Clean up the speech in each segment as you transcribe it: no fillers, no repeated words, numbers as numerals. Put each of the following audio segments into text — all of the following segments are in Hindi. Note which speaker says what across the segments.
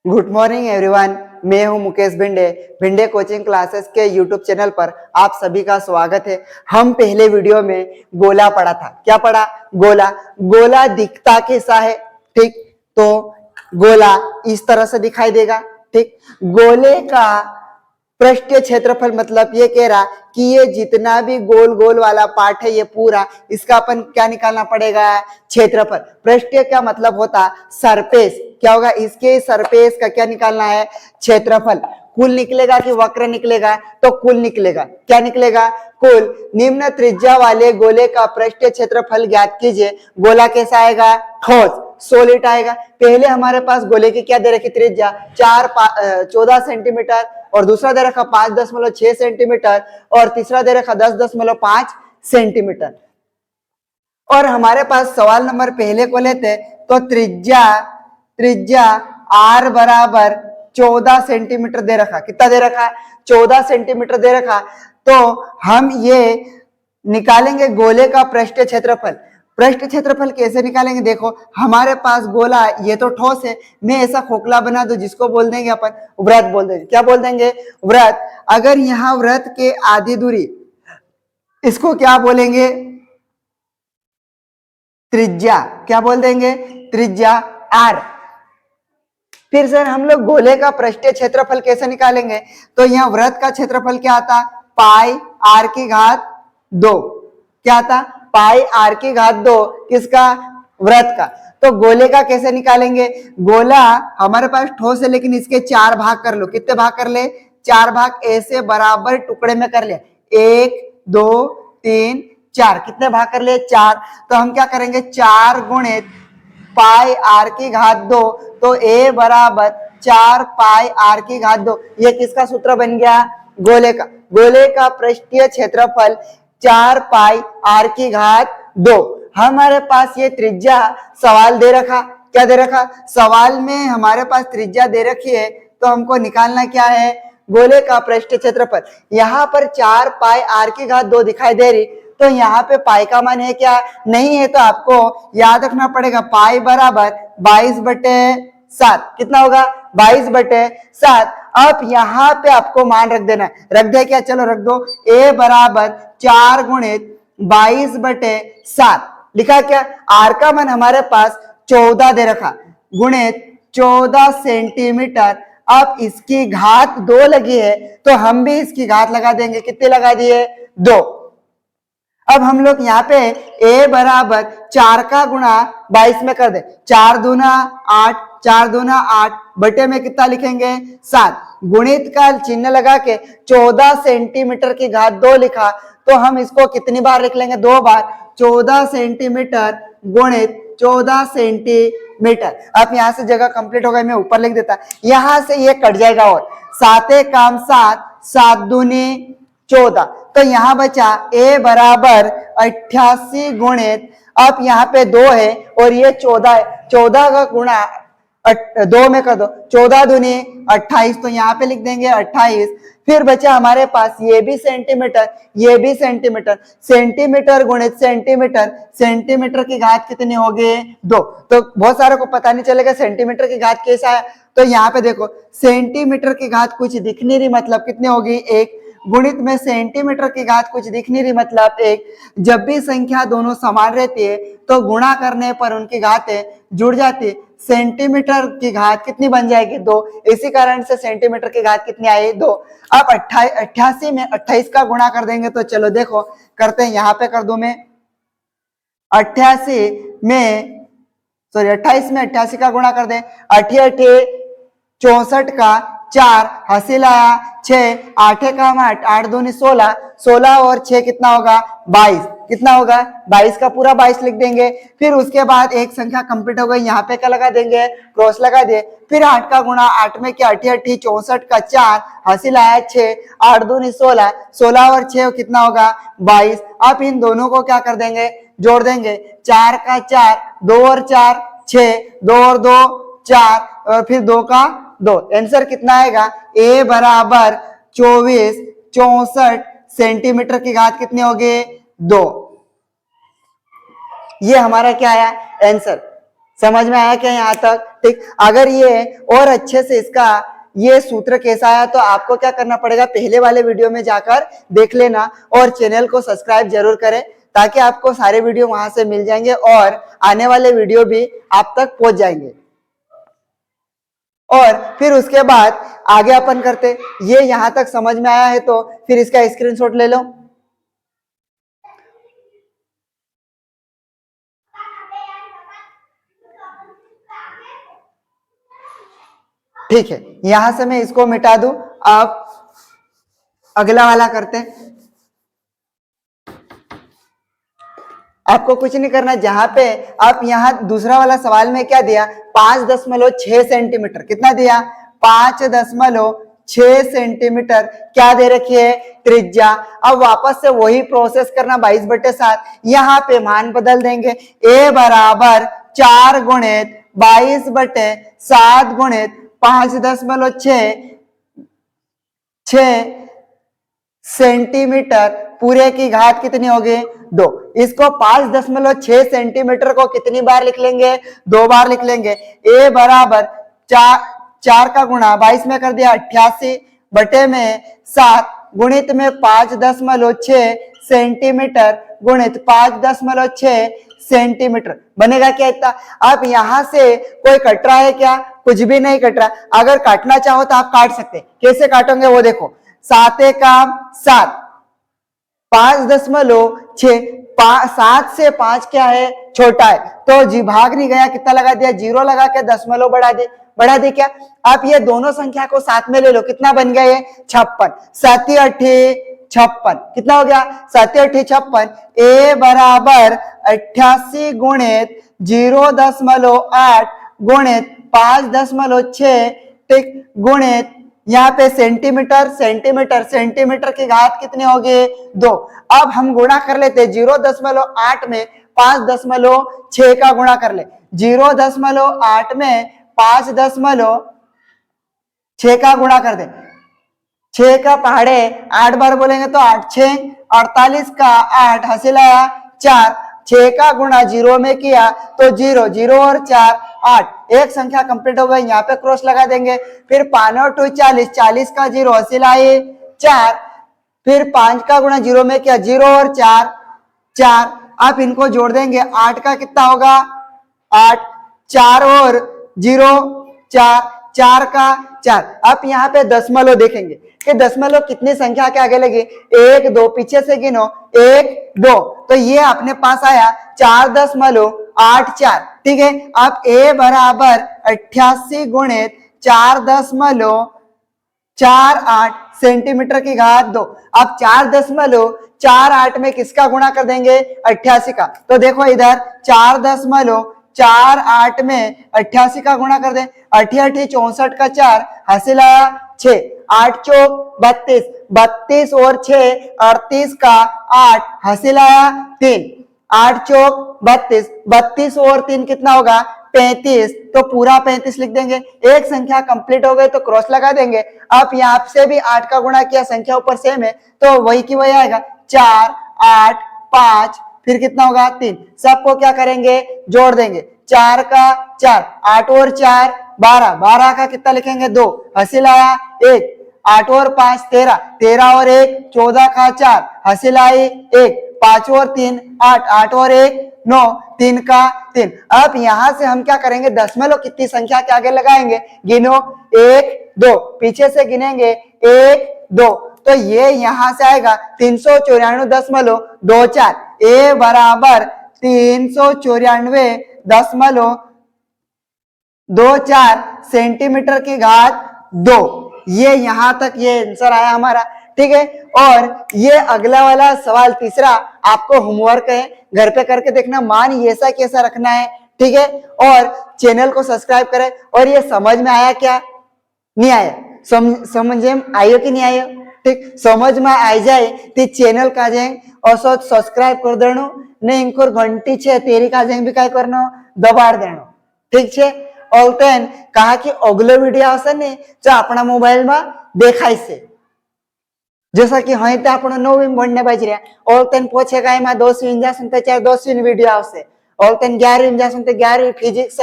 Speaker 1: Good morning everyone. मैं हूं मुकेश भिंडे। भिंडे कोचिंग क्लासेस के यूट्यूब चैनल पर आप सभी का स्वागत है। हम पहले वीडियो में गोला पढ़ा था। क्या पढ़ा? गोला। गोला दिखता कैसा है? ठीक, तो गोला इस तरह से दिखाई देगा। ठीक, गोले का पृष्ठीय क्षेत्रफल मतलब ये कह रहा कि ये जितना भी गोल गोल वाला पार्ट है ये पूरा, इसका अपन क्या निकालना पड़ेगा? क्षेत्रफल। पृष्ठीय क्या मतलब होता? सरफेस। क्या होगा? इसके सरफेस का क्या निकालना है? क्षेत्रफल। कुल निकलेगा कि वक्र निकलेगा? तो कुल निकलेगा। क्या निकलेगा? कुल। निम्न त्रिज्या वाले गोले का पृष्ठीय क्षेत्रफल ज्ञात कीजिए। गोला कैसा आएगा? ठोस, सॉलिड आएगा। पहले हमारे पास गोले की क्या दे रखी? त्रिज्या 14 सेंटीमीटर, और दूसरा दे रखा 5.6 सेंटीमीटर, और तीसरा दे रखा 10.5 सेंटीमीटर। और हमारे पास सवाल नंबर पहले को लेते तो त्रिज्या r बराबर 14 सेंटीमीटर दे रखा। कितना दे रखा? 14 सेंटीमीटर दे रखा। तो हम ये निकालेंगे गोले का पृष्ठीय क्षेत्रफल। पृष्ठीय क्षेत्रफल कैसे निकालेंगे? देखो, हमारे पास गोला ये तो ठोस है, मैं ऐसा खोखला बना दूं जिसको बोल देंगे अपन वृत्त बोल देंगे। क्या बोल देंगे? वृत्त। अगर यहाँ वृत्त के आधी दूरी, इसको क्या बोलेंगे? त्रिज्या। क्या बोल देंगे? त्रिज्या r। फिर सर हम लोग गोले का पृष्ठीय क्षेत्रफल कैसे निकालेंगे? तो यहाँ वृत्त का क्षेत्रफल क्या आता? पाई r की घात 2। क्या आता? पाई r की घात 2। किसका? वृत्त का। तो गोले का कैसे निकालेंगे? गोला हमारे पास ठोस है, लेकिन इसके 4 भाग कर लो। कितने भाग कर ले? 4 भाग ऐसे बराबर टुकड़े में कर ले। 1 2 3 4। कितने भाग कर ले? 4। तो हम क्या करेंगे? 4 गुणित पाई r की घात 2। तो a बराबर 4 पाई r की घात 2। ये किसका सूत्र बन गया? गोले का। गोले का पृष्ठीय क्षेत्रफल 4 पाई r की घात 2। हमारे पास ये त्रिज्या सवाल दे रखा। क्या दे रखा? सवाल में हमारे पास त्रिज्या दे रखी है, तो हमको निकालना क्या है? गोले का पृष्ठीय क्षेत्रफल। यहाँ पर 4 पाई r की घात 2 दिखाई दे रही, तो यहाँ पे पाई का मान है क्या? नहीं है। तो आपको याद रखना पड़ेगा पाई बराबर 22/7। कितना होगा? 22/7। अब यहाँ पे आपको मान रख देना। रख दे क्या? चलो रख दो। a बराबर 4 गुणित 22/7 लिखा। क्या? r का मान हमारे पास 14 दे रखा, गुणित 14 सेंटीमीटर। अब इसकी घात 2 लगी है, तो हम भी इसकी घात लगा देंगे। कितने लगा दिए? 2। अब हम लोग यहाँ पे a बराबर 4 का गुणा 22 में कर दे। 4 दूना 8, 4 दूना 8, बटे में कितना लिखेंगे? 7। गुणित का चिन्ह लगा के 14 सेंटीमीटर की घात 2 लिखा, तो हम इसको कितनी बार लिख लेंगे? 2 बार। 14 सेंटीमीटर गुणित 14 सेंटीमीटर। अब यहाँ से जगह कंप्लीट हो गई, मैं ऊपर लिख देता। यहाँ से ये कट जाएगा, और 7 काम 7, 7 दूनी 14। तो यहाँ बचा a बराबर 88 गुणित, अब यहाँ पे 2 है और ये 14 है। 14 का गुणा 2 में कर दो। 14 दूनी 28, तो यहाँ पे लिख देंगे 28। फिर बचा हमारे पास ये भी सेंटीमीटर, ये भी सेंटीमीटर। सेंटीमीटर गुणित सेंटीमीटर, सेंटीमीटर की घात कितनी होगी? 2। तो बहुत सारे को पता नहीं चलेगा सेंटीमीटर की घात कैसा है। तो यहाँ पे देखो, सेंटीमीटर की घात कुछ दिख नहीं रही, मतलब कितनी होगी? 1। गुणित में सेंटीमीटर की घात कुछ दिख नहीं रही, मतलब 1। जब भी संख्या दोनों समान रहती है तो गुणा करने पर उनकी घातें जुड़ जाती। सेंटीमीटर की घात कितनी बन जाएगी? 2। इसी कारण से सेंटीमीटर की घात कितनी आई? 2। अब 88 में 28 का गुणा कर देंगे, तो चलो देखो करते हैं। यहाँ पे कर दो मैं 28 में 28 का गुणा कर दें। 88 64 का 4, हासिल आया 6, 8 का 8, 8 दूनी 16, 16 और 6 कितना होगा? 22। कितना होगा? 22 का पूरा 22 लिख देंगे। फिर उसके बाद एक संख्या कंप्लीट हो गई, यहाँ पे क्या लगा देंगे? क्रॉस लगा दे। फिर 8 का गुणा 8 में क्या? 88 64 का 4, हासिल आया 6, 8 दूनी 16, 16 और 6 कितना होगा? 22। अब इन दोनों को क्या कर देंगे? जोड़ देंगे। 4 का 4, 2 और 4 6, 2 और 2 4, और फिर 2 का 2। आंसर कितना आएगा? a बराबर 24 64 सेंटीमीटर की घात कितनी होगी? 2। ये हमारा क्या आया? आंसर। समझ में आया क्या यहाँ तक? ठीक, अगर ये और अच्छे से इसका ये सूत्र कैसा आया तो आपको क्या करना पड़ेगा, पहले वाले वीडियो में जाकर देख लेना और चैनल को सब्सक्राइब जरूर करें ताकि आपको सारे वीडियो वहां से मिल जाएंगे और आने वाले वीडियो भी आप तक पहुंच जाएंगे। और फिर उसके बाद आगे अपन करते, ये यहां तक समझ में आया है तो फिर इसका स्क्रीनशॉट ले लो। ठीक है, यहां से मैं इसको मिटा दूं। आप अगला वाला करते हैं। आपको कुछ नहीं करना, जहां पे आप यहां दूसरा वाला सवाल में क्या दिया, 5.6 सेंटीमीटर, कितना दिया, 5.6 सेंटीमीटर क्या दे रखी है, त्रिज्या। अब वापस से वही प्रोसेस करना, 22/7, यहाँ पे मान बदल देंगे, a बराबर 4 गुणित 22/7 गुणित 5.6 सेंटीमीटर पूरे की घात कितनी होगी, 2। इसको 5.6 सेंटीमीटर को कितनी बार लिख लेंगे, 2 बार लिख लेंगे। a बराबर 4 का गुणा 22 में कर दिया 88 बटे में 7 गुणित में 5.6 सेंटीमीटर गुणित 5.6 सेंटीमीटर बनेगा क्या, इतना। अब यहां से कोई कट रहा है क्या, कुछ भी नहीं कट रहा। अगर काटना चाहो तो आप काट सकते, कैसे काटोगे वो देखो, 7 का 7, 5.6, 7 से 5 क्या है, छोटा है, तो जी भाग नहीं गया, कितना लगा दिया, 0 लगा के दशमलव बढ़ा दे क्या। आप ये दोनों संख्या को साथ में ले लो, कितना बन गया ये, 56, 7 8 56, कितना हो गया, 7 8 56। a बराबर 88 गुणित 0.8 गुणित 5.6 टिक गुणित यहाँ पे सेंटीमीटर की घात कितनी होगी, 2। अब हम गुणा कर लेते, 0.8 में 5.6 का गुणा कर ले, 0.8 में 5.6 का गुणा कर दे, 6 का पहाड़े 8 बार बोलेंगे तो 8 6 48 का 8 हासिल आया 4, 6 का गुणा 0 में किया तो 0 0 और 4 8, एक संख्या कंप्लीट हो गई, यहाँ पे क्रॉस लगा देंगे। फिर 5 और 2 40, 40 का 0 हासिल आए 4, फिर 5 का गुणा 0 में किया 0 और 4 4, आप इनको जोड़ देंगे, 8 का कितना होगा 8, 4 और 0 4, 4 का 4। आप यहाँ पे दशमलव देखेंगे कि दशमलव कितनी संख्या के आगे लगे, 1 2, पीछे से गिनो 1 2, तो ये अपने पास आया 4.84, ठीक है। आप a बराबर 88 गुणित 4.48 सेंटीमीटर की घात 2। अब 4.48 में किसका गुणा कर देंगे, 88 का, तो देखो इधर 4.48 में 88 का गुणा कर दें, 88 64 का 4 हासिल आया 6, 8 चौक 32, 32 और 6 38 का 8 हासिल आया 3, 8 चौक 32, 32 और 3 कितना होगा 35, तो पूरा 35 लिख देंगे। एक संख्या कंप्लीट हो गई तो क्रॉस लगा देंगे। अब यहाँ से भी 8 का गुणा किया, संख्या ऊपर सेम है तो वही की वही आएगा, 4 8 5, फिर कितना होगा 3, सबको क्या करेंगे जोड़ देंगे, 4 का 4, 8 और 4 12, 12 का कितना लिखेंगे 2 हासिल आया 1, 8 और 5 13, 13 और 1 14 का 4 हासिल आई 1, 5 और 3 8, 8 और 1 9, 3 का 3। अब यहां से हम क्या करेंगे, दशमलव कितनी संख्या के आगे लगाएंगे, गिनो 1 2, पीछे से गिनेंगे 1 2, तो ये यहां से आएगा 394.24, a बराबर 394.24 सेंटीमीटर की घात 2। ये यहां तक ये आंसर आया हमारा, ठीक है। और ये अगला वाला सवाल तीसरा आपको होमवर्क है, घर पे करके देखना, मान ये ऐसा कैसा रखना है, ठीक है। और चैनल को सब्सक्राइब करें। और ये समझ में आया क्या, नहीं आया, समझ में आयो कि नहीं आयो, ठीक, समझ में आई जाए तो चैनल का जाए और सब्सक्राइब कर देनो ने, इनको घंटी छे तेरी का जाए भी काय करनो, दबाड़ देनो, ठीक छे। और तेन कहा कि अगलो वीडियो आवशे ने जो अपना मोबाइल में देखाय से, जैसा कि हाँ तो आप 9वीं बढ़ने बज रहा, और तेन पूछेगा एम 10वीं जाशे तो 10वीं वीडियो आवशे, ઓલતન 11वीं જાસું તે 11वीं ફિઝિક્સ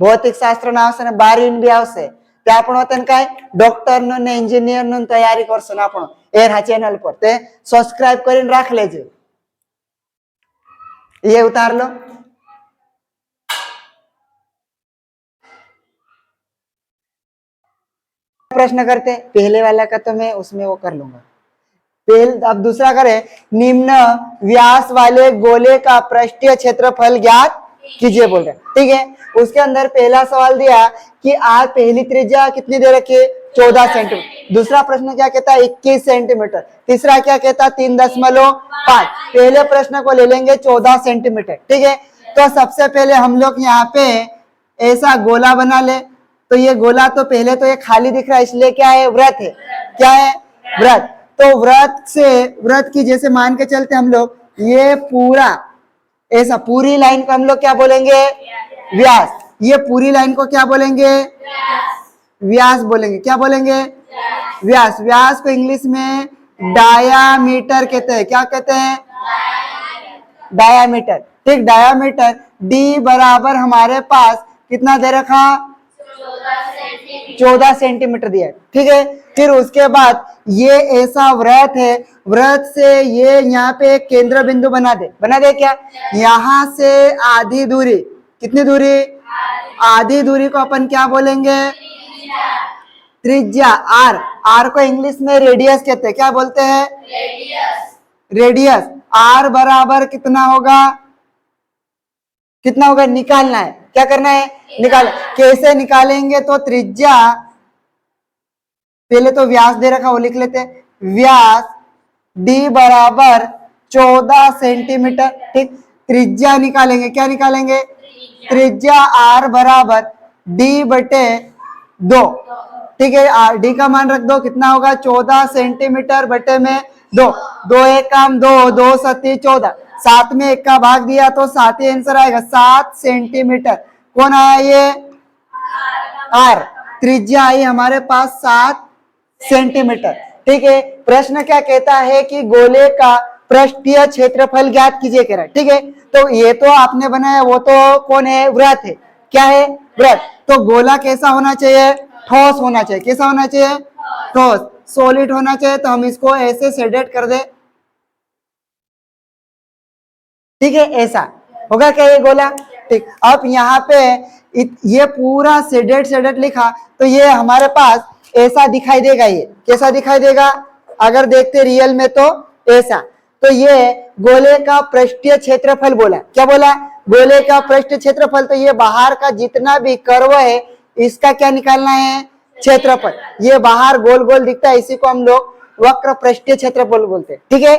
Speaker 1: ભૌતિક શાસ્ત્ર ના આવશે ને 12वीं બી આવશે તે આપણો તન કાય ડોક્ટર નો ને એન્જિનિયર નો તૈયારી કરશું આપણો આ ચેનલ પર તે સબસ્ક્રાઇબ કરીને રાખ લેજો ये उतार लो प्रश्न करते पहले वाला का तो मैं उसमें वो कर लूंगा अब दूसरा करें निम्न व्यास वाले गोले का पृष्ठीय क्षेत्रफल ज्ञात कीजिए बोल रहे ठीक है उसके अंदर पहला सवाल दिया कि आज पहली त्रिज्या कितनी दे रखी है 14 सेंटीमीटर दूसरा प्रश्न क्या कहता है 21 सेंटीमीटर तीसरा क्या कहता है 3.5 पहले प्रश्न को ले लेंगे 14 सेंटीमीटर ठीक है तो सबसे पहले हम लोग यहाँ पे ऐसा गोला बना ले तो ये गोला तो पहले तो ये खाली दिख रहा है इसलिए क्या है वृत्त है क्या है वृत्त तो वृत्त की जैसे मान के चलते हम लोग ये पूरा ऐसा पूरी लाइन को हम लोग क्या बोलेंगे व्यास ये पूरी लाइन को क्या बोलेंगे व्यास बोलेंगे क्या बोलेंगे व्यास व्यास को इंग्लिश में डायामीटर कहते हैं क्या कहते हैं डायामीटर ठीक डायामीटर डी बराबर हमारे पास कितना दे रखा 14 सेंटीमीटर दिया ठीक है फिर उसके बाद ये ऐसा वृत्त है वृत्त से ये यहाँ पे एक केंद्र बिंदु बना दे क्या यहाँ से आधी दूरी कितनी दूरी आधी दूरी को अपन क्या बोलेंगे त्रिज्या आर आर को इंग्लिश में रेडियस कहते हैं क्या बोलते हैं रेडियस आर बराबर कितना होगा निकालना है क्या करना है निकाल कैसे निकालेंगे तो त्रिज्या पहले तो व्यास दे रखा वो लिख लेते हैं व्यास डी बराबर 14 सेंटीमीटर ठीक त्रिज्या निकालेंगे क्या निकालेंगे त्रिज्या आर बराबर डी बटे 2 ठीक है डी का मान रख दो कितना होगा 14 सेंटीमीटर बटे में 2 एक काम 2 7 14 7 में 1 का भाग दिया तो 7 ही आंसर आएगा 7 सेंटीमीटर कौन आया ये आर त्रिज्या आई हमारे पास 7 सेंटीमीटर ठीक है प्रश्न क्या कहता है कि गोले का पृष्ठीय क्षेत्रफल ज्ञात कीजिए कह रहा है ठीक है तो ये तो आपने बनाया वो तो कौन है वृत्त है क्या है वृत्त तो गोला कैसा होना चाहिए ठोस होना चाहिए कैसा होना चाहिए ठोस सॉलिड होना चाहिए तो हम इसको ऐसे शेडेड कर दे ठीक है ऐसा होगा क्या ये गोला ठीक अब यहाँ पे ये पूरा शेडेड लिखा तो ये हमारे पास ऐसा दिखाई देगा ये कैसा दिखाई देगा अगर देखते रियल में तो ऐसा तो ये गोले का पृष्ठीय क्षेत्रफल बोला क्या बोला गोले का पृष्ठीय क्षेत्रफल तो ये बाहर का जितना भी कर्व है इसका क्या निकालना है क्षेत्रफल ये बाहर गोल गोल दिखता है इसी को हम लोग वक्र पृष्ठीय क्षेत्रफल बोलते हैं ठीक है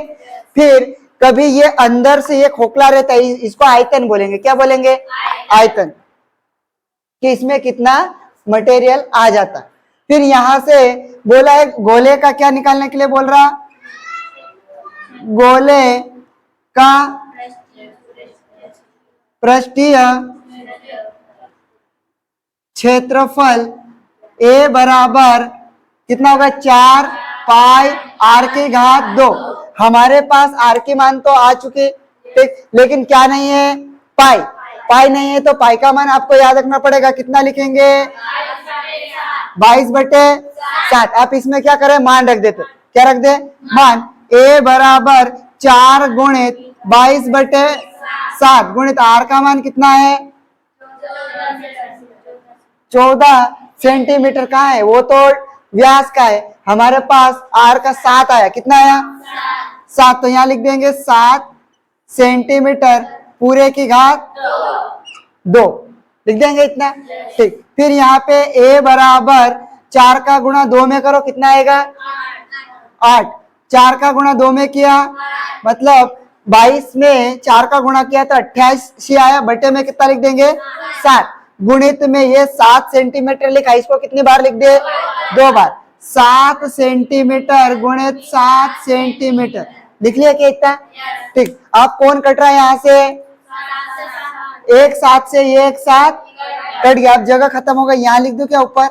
Speaker 1: फिर कभी ये अंदर से ये खोखला रहता है इसको आयतन बोलेंगे क्या बोलेंगे आयतन कि इसमें कितना मटेरियल आ जाता फिर यहां से बोला है गोले का क्या निकालने के लिए बोल रहा गोले का पृष्ठीय क्षेत्रफल ए बराबर कितना होगा 4 पाई आर की घात 2 हमारे पास आर की मान तो आ चुके ठीक लेकिन क्या नहीं है पाई नहीं है तो पाई का मान आपको याद रखना पड़ेगा कितना लिखेंगे 22/7 आप इसमें क्या करें मान रख देते क्या रख दे मान ए बराबर 4 गुणित 22/7 गुणित आर का मान कितना है 14 सेंटीमीटर का है वो तो व्यास का है हमारे पास आर का 7 आया कितना आया 7 तो यहाँ लिख देंगे 7 सेंटीमीटर पूरे की घात 2 लिख देंगे इतना ठीक फिर यहाँ पे a बराबर 4 का गुणा 2 में करो कितना आएगा 8 4 का गुणा 2 में किया मतलब 22 में 4 का गुणा किया तो 88 आया बटे में कितना लिख देंगे 7 गुणित में ये 7 सेंटीमीटर लिखा इसको कितनी बार लिख दे 2 बार 7 सेंटीमीटर गुणित 7 सेंटीमीटर लिख लिया क्या इतना ठीक अब कौन कट रहा है यहाँ से एक 7 से ये एक 7 कट गया अब जगह खत्म हो गई यहाँ लिख दो क्या ऊपर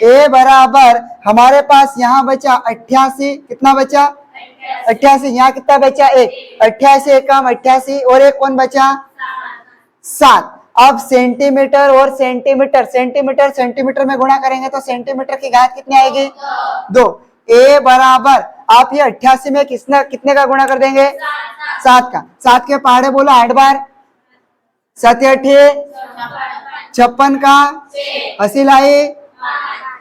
Speaker 1: a बराबर हमारे पास यहाँ बचा 88 कितना बचा 88 यहाँ कितना बचा 1 88 एक काम 88 और एक कौन बचा 7। अब सेंटीमीटर और सेंटीमीटर, सेंटीमीटर सेंटीमीटर में गुणा करेंगे तो सेंटीमीटर की घात कितनी आएगी? 2। ए बराबर, आप ये 88 में कितने का गुणा कर देंगे? 7 का। 7 के पहाड़े बोलो 8 बार, 7 8 56 का, 80 लाई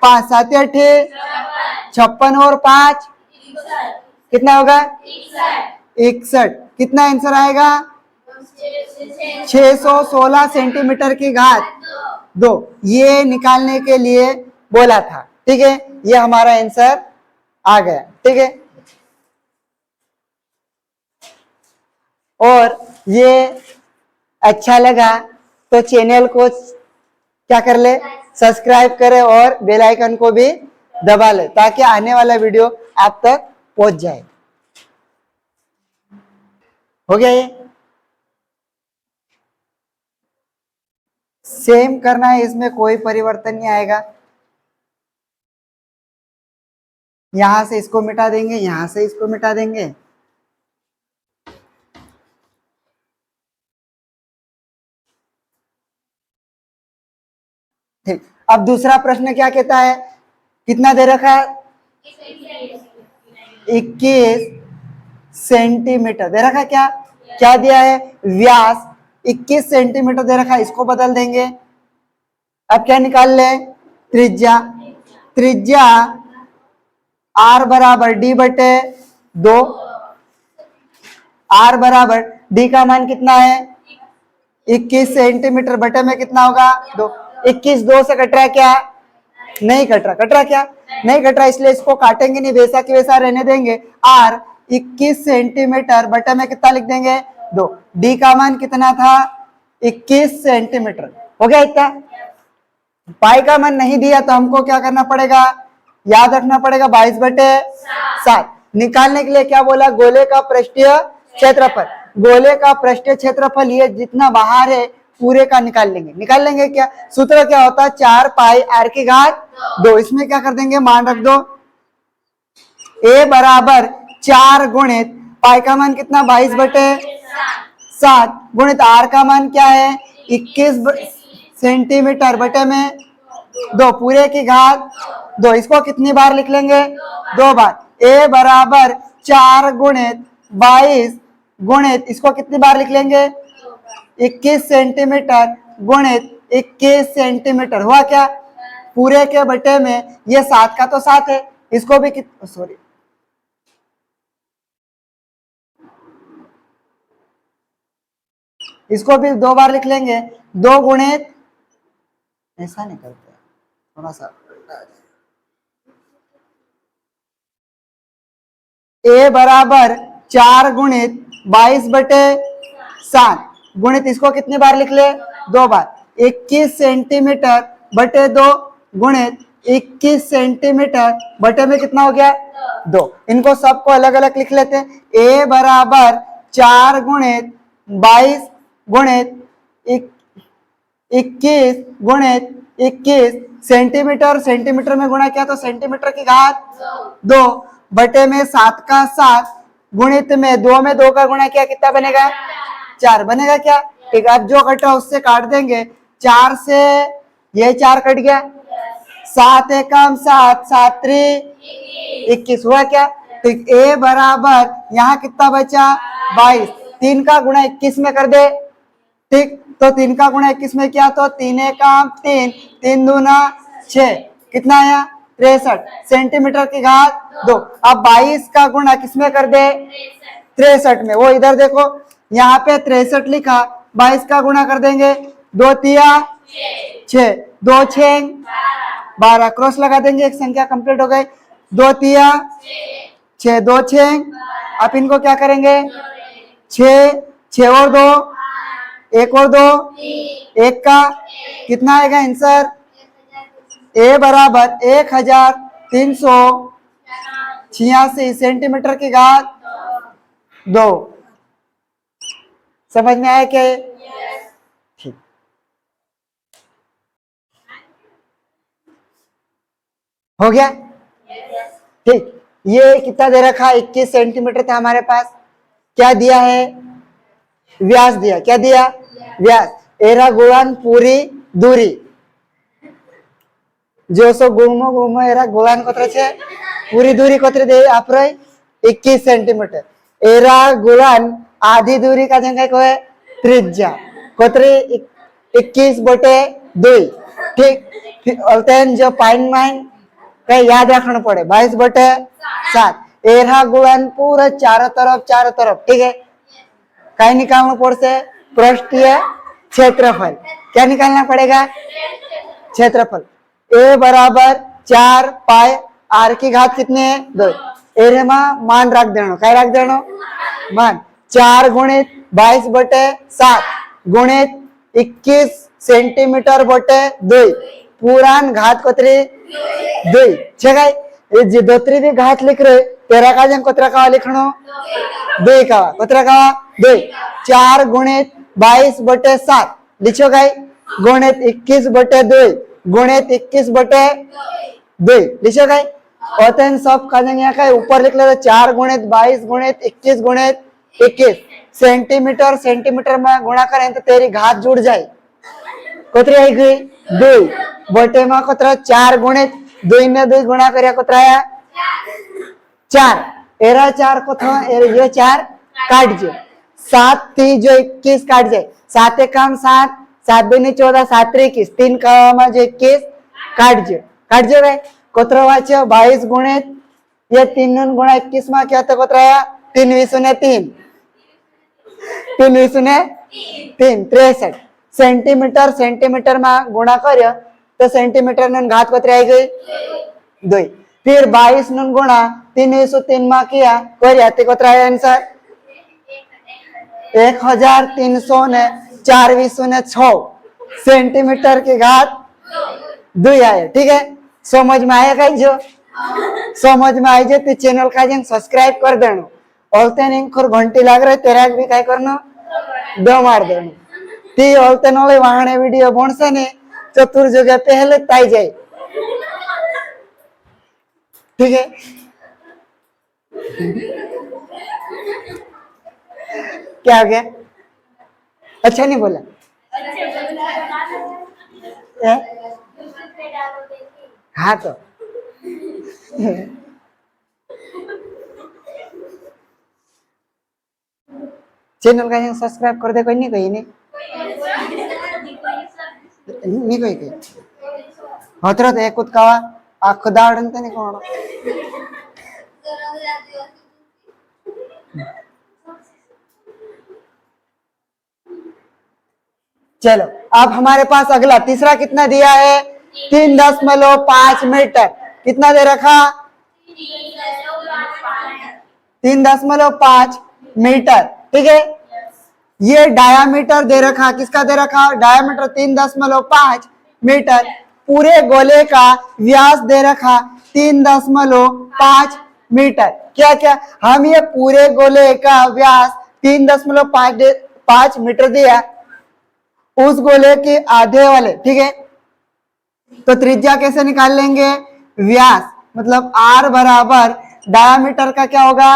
Speaker 1: 5, 7 8 56 और 5 कितना होगा? 61। कितना आंसर आएगा? 616 सेंटीमीटर की घात 2। ये निकालने के लिए बोला था, ठीक है। ये हमारा आंसर आ गया, ठीक है। और ये अच्छा लगा तो चैनल को क्या कर ले? सब्सक्राइब करें और बेल आइकन को भी दबा ले ताकि आने वाला वीडियो आप तक पहुंच जाए। हो गया ये? सेम करना है, इसमें कोई परिवर्तन नहीं आएगा। यहां से इसको मिटा देंगे, यहां से इसको मिटा देंगे। ठीक। अब दूसरा प्रश्न क्या कहता है? कितना दे रखा है? 21 सेंटीमीटर दे रखा है। क्या क्या दिया है? व्यास 21 सेंटीमीटर दे रखा है, इसको बदल देंगे। अब क्या निकाल ले? त्रिज्या। त्रिज्या आर बराबर डी बटे 2। आर बराबर डी का मान कितना है? 21 सेंटीमीटर बटे में कितना होगा? 2। 21 2 से कट रहा है क्या? नहीं कट रहा। कट रहा क्या? नहीं कट रहा, इसलिए इसको काटेंगे नहीं, वैसा की वैसा रहने देंगे। आर 21 सेंटीमीटर बटे में कितना लिख देंगे? 2। डी का मान कितना था? 21 सेंटीमीटर। हो गया इतना। पाई का मान नहीं दिया तो हमको क्या करना पड़ेगा? याद रखना पड़ेगा 22 बटे 7। निकालने के लिए क्या बोला? गोले का पृष्ठीय क्षेत्रफल। गोले का पृष्ठीय क्षेत्रफल ये जितना बाहर है पूरे का निकाल लेंगे। निकाल लेंगे क्या? सूत्र क्या होता है? 4 पाई आर की घात 2। इसमें क्या कर देंगे? मान रख दो। ए बराबर 4 गुणित पाई का मान कितना? 22 बटे 7 गुणित आर का मान क्या है? 21 सेंटीमीटर बटे में 2 पूरे की घात 2। इसको कितनी बार लिख लेंगे? 2 बार। ए बराबर 4 गुणित 22 गुणित इसको कितनी बार लिख लेंगे? 21 सेंटीमीटर गुणित 21 सेंटीमीटर। हुआ क्या? पूरे के बटे में ये 7 का तो 7 है, इसको भी सॉरी इसको भी 2 बार लिख लेंगे। 2 गुणित, ऐसा नहीं करते, थोड़ा सा ए बराबर 4 गुणित 22 बटे 7 गुणित इसको कितनी बार लिख ले? 2 बार। 21 सेंटीमीटर बटे 2 गुणित 21 सेंटीमीटर बटे में कितना हो गया? 2। इनको सबको अलग अलग लिख लेते हैं। ए बराबर 4 गुणित 22 गुणित 21 गुणित 21 सेंटीमीटर, सेंटीमीटर में गुणा किया तो सेंटीमीटर की घात 2 बटे में 7 का 7 गुणित में 2 का गुणा किया, कितना बनेगा? 4 बनेगा क्या? ठीक। अब जो कटा उससे काट देंगे। 4 से ये 4 कट गया। 7 एकम 7, 7 3 21 हुआ क्या? ठीक। ए बराबर यहाँ कितना बचा? 22। 3 का गुणा 21 में कर दे। ठीक, तो 3 का गुणा 21 में किया तो 3 एकम 3, 3 दूना 6, कितना आया? 63 सेंटीमीटर की घात 2। अब 22 का गुणा किसमें कर दे? 63 में। वो इधर देखो, यहाँ पे 63 लिखा, 22 का गुणा कर देंगे। 2 तिया 6, 2 6 12, क्रॉस लगा देंगे, एक संख्या कंप्लीट हो गई। 2 तिया 6, 2 6। अब इनको क्या करेंगे? 6 6 और 2, 1 और 2, 1 का कितना आएगा आंसर? ए बराबर 1386 सेंटीमीटर की घात 2। समझ में आया क्या? ठीक। हो गया? ठीक। ये कितना दे रखा? 21 सेंटीमीटर था हमारे पास। क्या दिया है? व्यास दिया। क्या दिया? व्यास। एरा गुणन पूरी दूरी जो सो घूमो घूमो एरा गुणन कतरा छे पूरी दूरी कतरी दे आपरे 21 सेंटीमीटर एरा गुणन आधी दूरी का जगह कोई त्रिज्या कतरी 21 बटे 2 ठीक अल्टेन जो पाइन माइन कहीं याद रखना पड़े 22 बटे 7 एरा गुणन पूरा चारों तरफ ठीक है कहीं निकालना पड़से पृष्ठीय क्षेत्रफल क्या निकालना पड़ेगा क्षेत्रफल ए बराबर 4 पाई आर की घात कितनी है 2 एरे में मान रख देना क्या रख देना मान 4 गुणित 22 बटे 7 गुणित 21 सेंटीमीटर बटे 2 पूरान घात कतरी 2 छे ये जे दोतरी भी घात लिख रहे तेरा का जन कतरा का लिखनो 2 का कतरा का 2 4 गुणित 22 बटे 7 लिखो गई गुणित 21 बटे 2 गुणित 21 बटे 2 लिखो गई और तेन सब का जन यहाँ का ऊपर लिख ले 4 गुणित 22 गुणित 21 गुणित 21 सेंटीमीटर में गुणा करें तो तेरी घात जुड़ जाए कतरी आई गई 2 बटे में कतरा 4 गुणित 2 ने 2 गुणा करिया कतरा आया 4 एरा 4 को था ये 4 काट जो 7 थी जो 21 काट जाए 7 एक काम 7 7 दूनी 14 7 21 3 का जो 21 काट जो भाई कतरा वाच्य 22 गुणित ये 3 गुणा 21 में क्या तो कतरा आया 3 विशुन्य 3 3 विशुन्य 3 63 सेंटीमीटर में गुणा करियो तो सेंटीमीटर न घात कतरी आई गई 2 फिर 22 न गुणा 3/3 में किया करिया तो कतरा आया आंसर 1304 सेंटीमीटर की घात 2 आए ठीक है समझ में आया कहीं जो समझ में आई जो तो चैनल का जन सब्सक्राइब कर देना और तेन घंटी लग रहा है तेरा भी क्या करना दो मार देना ती और तेन वाहने वीडियो बनसे ने चतुर जगह पहले ताई जाए ठीक है क्या हो गया अच्छा नहीं बोला हाँ तो चैनल का सब्सक्राइब कर दे कोई नहीं कोई नहीं कोई होतरा तो एक का आखो दावड़न तो नहीं कौन चलो अब हमारे पास अगला तीसरा कितना दिया है 3.5 मीटर कितना दे रखा 3.5 मीटर ठीक है ये डायामीटर दे रखा किसका दे रखा डायामीटर 3.5 मीटर पूरे गोले का व्यास दे रखा 3.5 मीटर क्या क्या हम ये पूरे गोले का व्यास 3.5 मीटर दिया उस गोले के आधे वाले ठीक है तो त्रिज्या कैसे निकाल लेंगे व्यास मतलब r बराबर डायामीटर का क्या होगा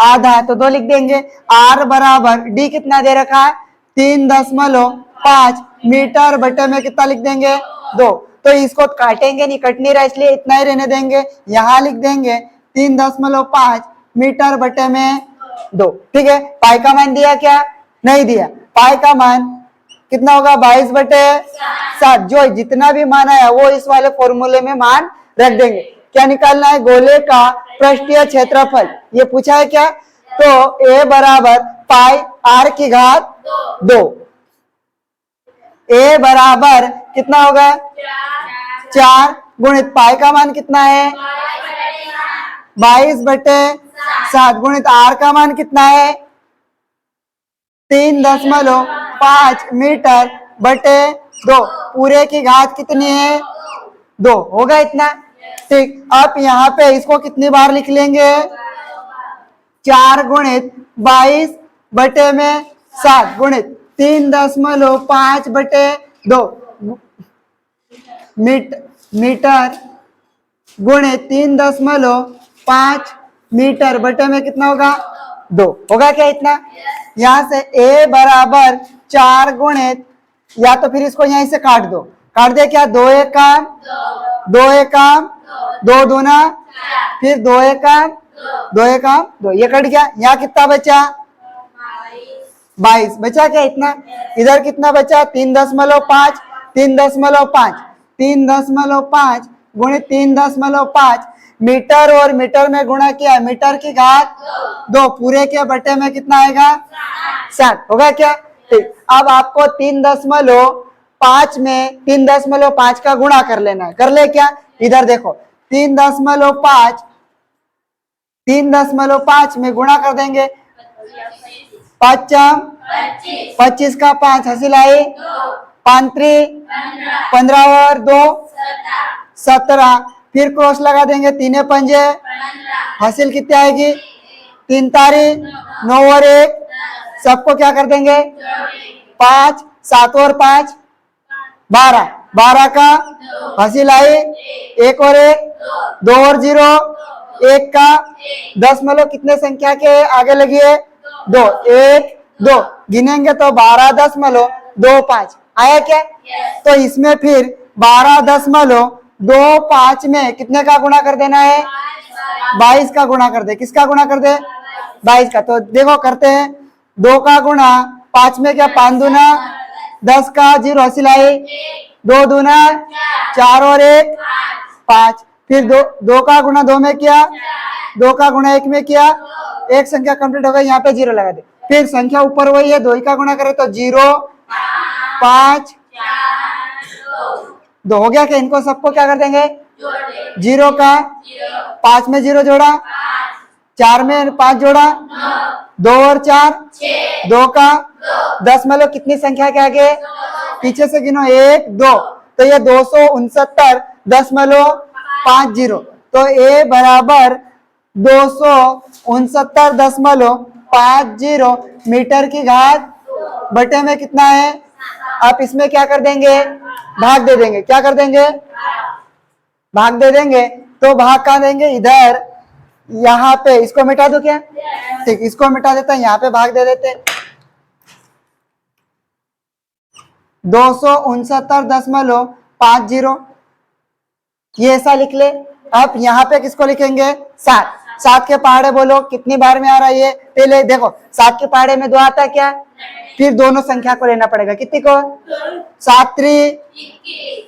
Speaker 1: आधा तो 2 लिख देंगे r बराबर d कितना दे रखा है 3.5 मीटर बटे में कितना लिख देंगे 2 तो इसको काटेंगे नहीं कट नहीं रहा इसलिए इतना ही रहने देंगे यहाँ लिख देंगे 3.5 मीटर बटे में 2 ठीक है पाई का मान दिया क्या नहीं दिया पाई का मान कितना होगा 22 बटे 7 जो जितना भी मान आया वो इस वाले फॉर्मूले में मान रख देंगे क्या निकालना है गोले का पृष्ठीय क्षेत्रफल ये पूछा है क्या तो a बराबर पाई r की घात 2 a बराबर कितना होगा 4 गुणित पाई का मान कितना है 22 बटे 7 गुणित r का मान कितना है 3.5 मीटर बटे 2 पूरे की घात कितनी है 2 होगा इतना ठीक अब यहाँ पे इसको कितनी बार लिख लेंगे 4 गुणित 22 बटे में 7 गुणित 3.5 बटे 2 मीटर गुणित 3.5 मीटर बटे में कितना होगा 2 होगा क्या इतना यहाँ से a बराबर 4 गुणित या तो फिर इसको यहीं से काट दो, काट दे क्या, दो एक काम, दो एक काम, दो दूना, फिर दो एक काम, दो एक काम, दो, ये कट गया। यहाँ कितना बचा, 22 बचा क्या इतना। इधर कितना बचा, 3.5, 3.5, 3.5 गुणित 3.5, मीटर और मीटर में गुणा किया, मीटर की घात 2, पूरे के बटे में कितना आएगा, 7 होगा क्या। ठीक, अब आपको 3.5 में 3.5 का गुणा कर लेना है, कर ले क्या, इधर देखो 3.5 में गुणा कर देंगे, 25 का 5 हासिल आई, 15 और 2 17, फिर क्रॉस लगा देंगे, 3 पंजे हासिल कितनी आएगी, 3 तारीख 9 और 1, सबको क्या कर देंगे 5, 7 और 5 12, 12 का हासिल आई, 1 और 1 2 और 0 1 का 10 मतलब कितने संख्या के आगे लगी है, 2 1 2, गिनेंगे तो 12.25 आया क्या। तो इसमें फिर 12.25 में कितने का गुणा कर देना है, 22 का गुणा कर दे, किसका गुणा कर दे, 22 का। तो देखो करते हैं, 2 का गुणा 5 में क्या, 5 दूना 10 का 0 हासिल आई, 2 दूना 4 और 1 5, फिर 2 का गुणा 2 में किया, 2 का गुणा 1 में किया, एक संख्या कंप्लीट हो गई, यहाँ पे 0 लगा दे, फिर संख्या ऊपर वही है, 2 का गुणा करे तो 0 5 2 हो गया क्या। इनको सबको क्या कर देंगे, 0 का 5 में 0 जोड़ा, 4 में 5 जोड़ा, 2 और 4 2 का 10 में लो कितनी संख्या के आगे, पीछे से गिनो 1 2, तो ये 269, 10 में लो 5 0, तो ए बराबर 269.50 मीटर की घात बटे में कितना है। आप इसमें क्या कर देंगे, भाग दे देंगे, क्या कर देंगे, भाग दे देंगे। तो भाग कहाँ देंगे, इधर, यहाँ पे, इसको मिटा दो क्या, ठीक, इसको मिटा देते हैं, यहाँ पे भाग दे देते, 269.50 ये ऐसा लिख ले। अब यहाँ पे किसको लिखेंगे, 7, 7 के पहाड़े बोलो कितनी बार में आ रहा है ये, पहले देखो 7 के पहाड़े में 2 आता है क्या, फिर दोनों संख्या को लेना पड़ेगा, कितनी को, 7 3,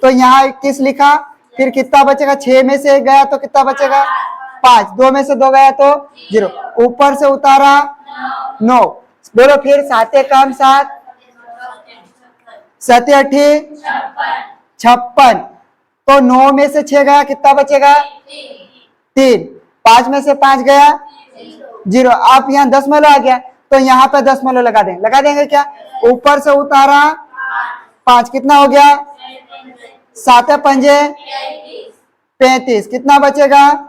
Speaker 1: तो यहाँ 21 लिखा, फिर कितना बचेगा, 6 में से 1 गया तो कितना बचेगा 5, 2 में से 2 गया तो 0, ऊपर से उतारा 9, बोलो फिर 7 काम 7 7 8 56, तो 9 में से 6 गया कितना बचेगा 3, 5 में से 5 गया 0, आप यहाँ 10 में आ गया तो यहाँ पे 10 में लगा देंगे, लगा देंगे क्या, ऊपर से उतारा 5, कितना हो गया 7 पंजे 35, कितना बचेगा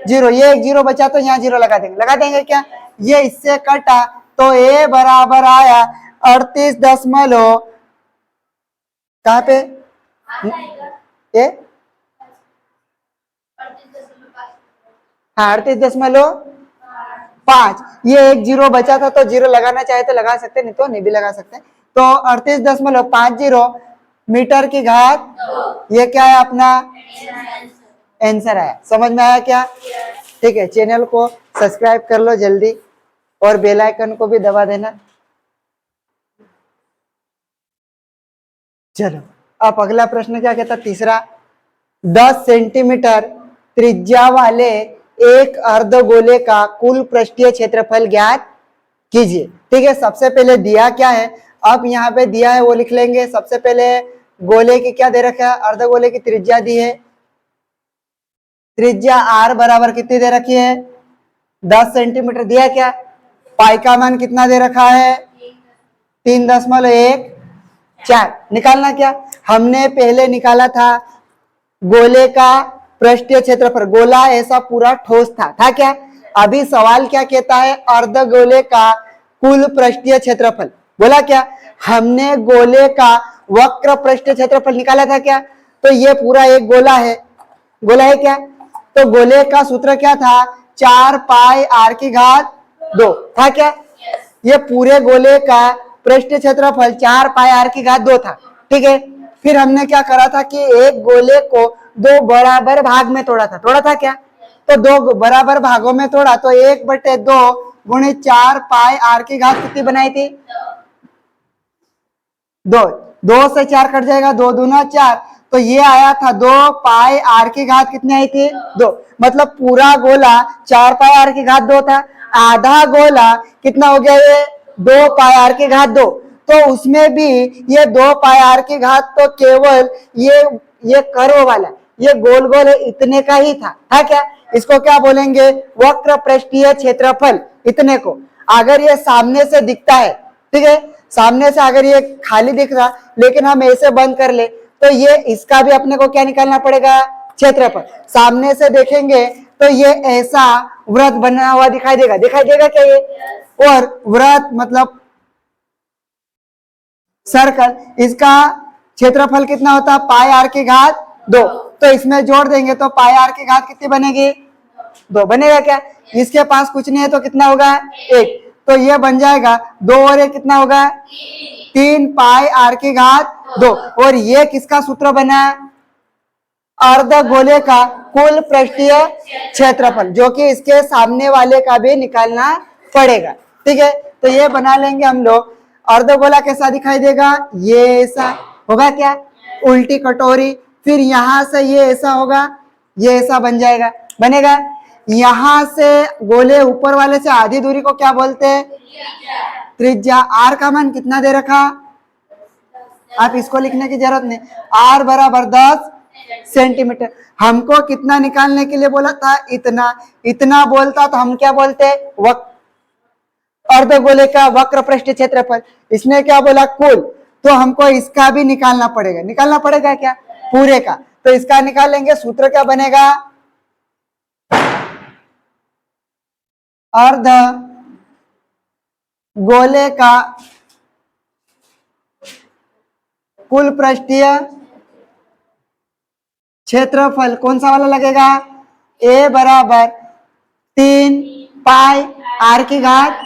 Speaker 1: 0, ये 1 0 बचा तो यहाँ 0 लगा देंगे क्या, ये इससे कटा तो ए बराबर आया 38 कहाँ पे ए, हाँ 38.5, ये 1 0 बचा था तो 0 लगाना चाहे तो लगा सकते, नहीं तो नहीं भी लगा सकते, तो 38.50 मीटर की घात, ये क्या है अपना आंसर आया। समझ में आया क्या, ठीक है, चैनल को सब्सक्राइब कर लो जल्दी और बेल आइकन को भी दबा देना। चलो अब अगला प्रश्न क्या कहता, तीसरा, 10 सेंटीमीटर त्रिज्या वाले एक अर्धगोले का कुल पृष्ठीय क्षेत्रफल ज्ञात कीजिए। ठीक है, सबसे पहले दिया क्या है, अब यहाँ पे दिया है वो लिख लेंगे। सबसे पहले गोले की क्या दे रखा है, अर्धगोले की त्रिज्या दी है, त्रिज्या r बराबर कितनी दे रखी है 10 सेंटीमीटर दिया, क्या पाई का मान कितना दे रखा है 3.14, निकालना क्या, हमने पहले निकाला था गोले का पृष्ठीय क्षेत्रफल, गोला ऐसा पूरा ठोस था क्या, अभी सवाल क्या कहता है, अर्धगोले का कुल पृष्ठीय क्षेत्रफल, बोला क्या, हमने गोले का वक्र पृष्ठीय क्षेत्रफल निकाला था क्या, तो ये पूरा एक गोला है, गोला है क्या, तो गोले का सूत्र क्या था 4 पाई r की घात 2 था क्या, ये पूरे गोले का पृष्ठीय क्षेत्रफल 4 पाई r की घात 2 था। ठीक है। फिर हमने क्या करा था कि एक गोले को दो बराबर भाग में तोड़ा था क्या, तो दो बराबर भागों में तोड़ा तो 1/2 गुणित 4 पाई आर की घात कितनी बनाई थी, 2। 2 से 4 कट जाएगा, 2 दूना 4, तो ये आया था 2 पाई आर की घात कितनी आई थी, 2। मतलब पूरा गोला 4 पाई आर की घात 2 था, आधा गोला कितना हो गया ये 2 पाई आर की घात 2। तो उसमें भी ये 2 पाई आर की घात तो केवल ये कर्व वाला, ये गोल गोल है इतने का ही था क्या। इसको क्या बोलेंगे, वक्र पृष्ठीय क्षेत्रफल इतने को। अगर ये सामने से दिखता है, ठीक है, सामने से अगर ये खाली दिख रहा लेकिन हम ऐसे बंद कर ले तो ये इसका भी अपने को क्या निकालना पड़ेगा, क्षेत्रफल। सामने से देखेंगे तो ये ऐसा वृत्त बना हुआ दिखाई देगा क्या ये, और वृत्त मतलब सर्कल, इसका क्षेत्रफल कितना होता है, पाई आर की घात 2। तो इसमें जोड़ देंगे तो पाई आर की घात कितनी बनेगी, 2 बनेगा क्या। इसके पास कुछ नहीं है तो कितना होगा 1, तो ये बन जाएगा 2 और 1 कितना होगा 3 पाई आर की घात 2। और ये किसका सूत्र बना, अर्ध गोले का कुल पृष्ठीय क्षेत्रफल, जो कि इसके सामने वाले का भी निकालना पड़ेगा। ठीक है, तो ये बना लेंगे हम लोग। अर्धगोला कैसा दिखाई देगा, ये ऐसा होगा क्या, उल्टी कटोरी। फिर यहां से ये ऐसा होगा, ये ऐसा बन जाएगा, बनेगा। यहां से गोले ऊपर वाले से आधी दूरी को क्या बोलते हैं, त्रिज्या। आर का मान कितना दे रखा, आप इसको लिखने की जरूरत नहीं, आर बराबर 10 सेंटीमीटर। हमको कितना निकालने के लिए बोला था, इतना बोलता तो हम क्या बोलते, अर्धगोले का वक्र पृष्ठ क्षेत्रफल। इसने क्या बोला, कुल, तो हमको इसका भी निकालना पड़ेगा क्या, पूरे का। तो इसका निकालेंगे, सूत्र क्या बनेगा, अर्ध गोले का कुल पृष्ठीय क्षेत्रफल कौन सा वाला लगेगा, ए बराबर 3 पाई आर की घात।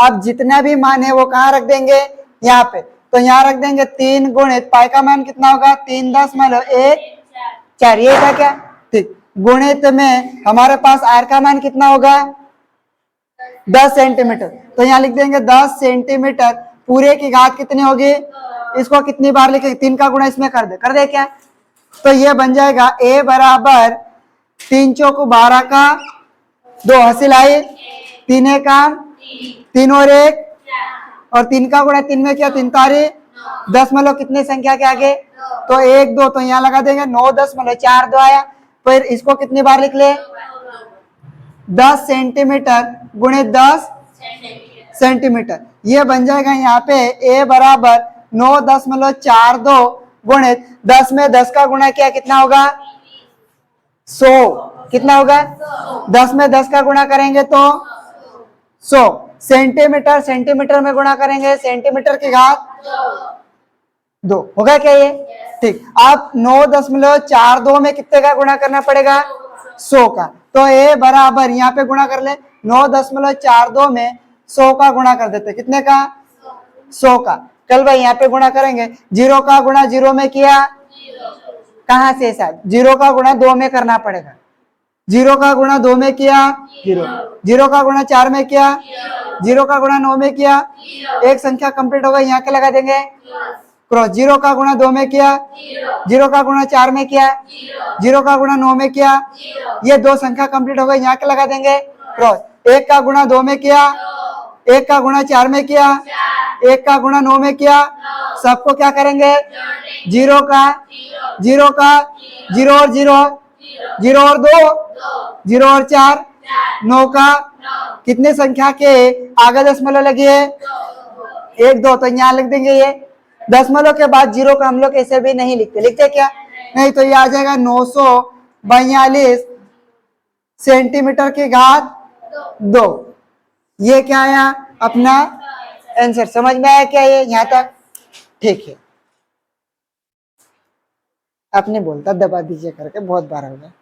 Speaker 1: अब जितना भी मान है वो कहाँ रख देंगे, यहाँ पे। तो यहाँ रख देंगे 3 गुणित पाई का मान कितना होगा 3×10=1/4, ये था क्या, ठीक। गुणित में हमारे पास आर का मान कितना होगा 10 सेंटीमीटर, तो यहाँ लिख देंगे 10 सेंटीमीटर। पूरे की घात कितनी होगी, इसको कितनी बार लिखेंगे, 3 का गुणा इसमें कर दे क्या। तो ये बन जाएगा a बराबर 3 चौक 12 का 2 हासिल आई, 3 काम 3 और 1 और 3 का गुणा 3 में क्या, 3 तारी 10 कितनी संख्या के आगे, तो 1 2, तो यहाँ लगा देंगे 9.4 2 आया। फिर इसको कितनी बार लिख ले, 10 सेंटीमीटर गुणित 10 सेंटीमीटर। ये बन जाएगा यहाँ पे a बराबर 9.42 गुणित 10 में 10 का गुणा किया कितना होगा 100, कितना होगा 10 में 10 का गुणा करेंगे तो 100। सेंटीमीटर में गुणा करेंगे सेंटीमीटर की घात 2 होगा क्या ये, ठीक। अब 9.42 में कितने का गुणा करना पड़ेगा 100 का, तो a बराबर यहाँ पे गुणा कर ले 9.42 में 100 का गुणा कर देते, कितने का 100 का। कल भाई यहाँ पे गुणा करेंगे, 0 का गुणा 0 में किया, कहां से साहब 0 का गुणा 2 में करना पड़ेगा, 0 का गुणा 2 में किया 0, 0 का गुणा 4 में किया, 0 का गुणा 9 में किया, एक संख्या कंप्लीट होगा, यहाँ के लगा देंगे क्रॉस। 0 का गुणा 2 में किया, 0 का गुणा 4 में किया, 0 का गुणा 9 में किया, ये 2 संख्या कंप्लीट हो गई, यहाँ के लगा देंगे क्रॉस। 1 का गुणा 2 में किया, 1 का गुणा 4 में किया, 1 का गुणा 9 में किया, सबको क्या करेंगे 0 का 0 और 0, 0 और 2, 0 और 4, 9 का कितने संख्या के आगे दशमलव लगी है 1 2, तो यहाँ लिख देंगे ये दशमलव के बाद 0 का हम लोग ऐसे भी नहीं लिखते क्या, नहीं तो ये आ जाएगा 942 सेंटीमीटर की घात 2। ये क्या आया अपना आंसर, समझ में आया क्या ये यहाँ तक, ठीक है। आपने बोलता दबा दीजिए करके बहुत बार हो गया।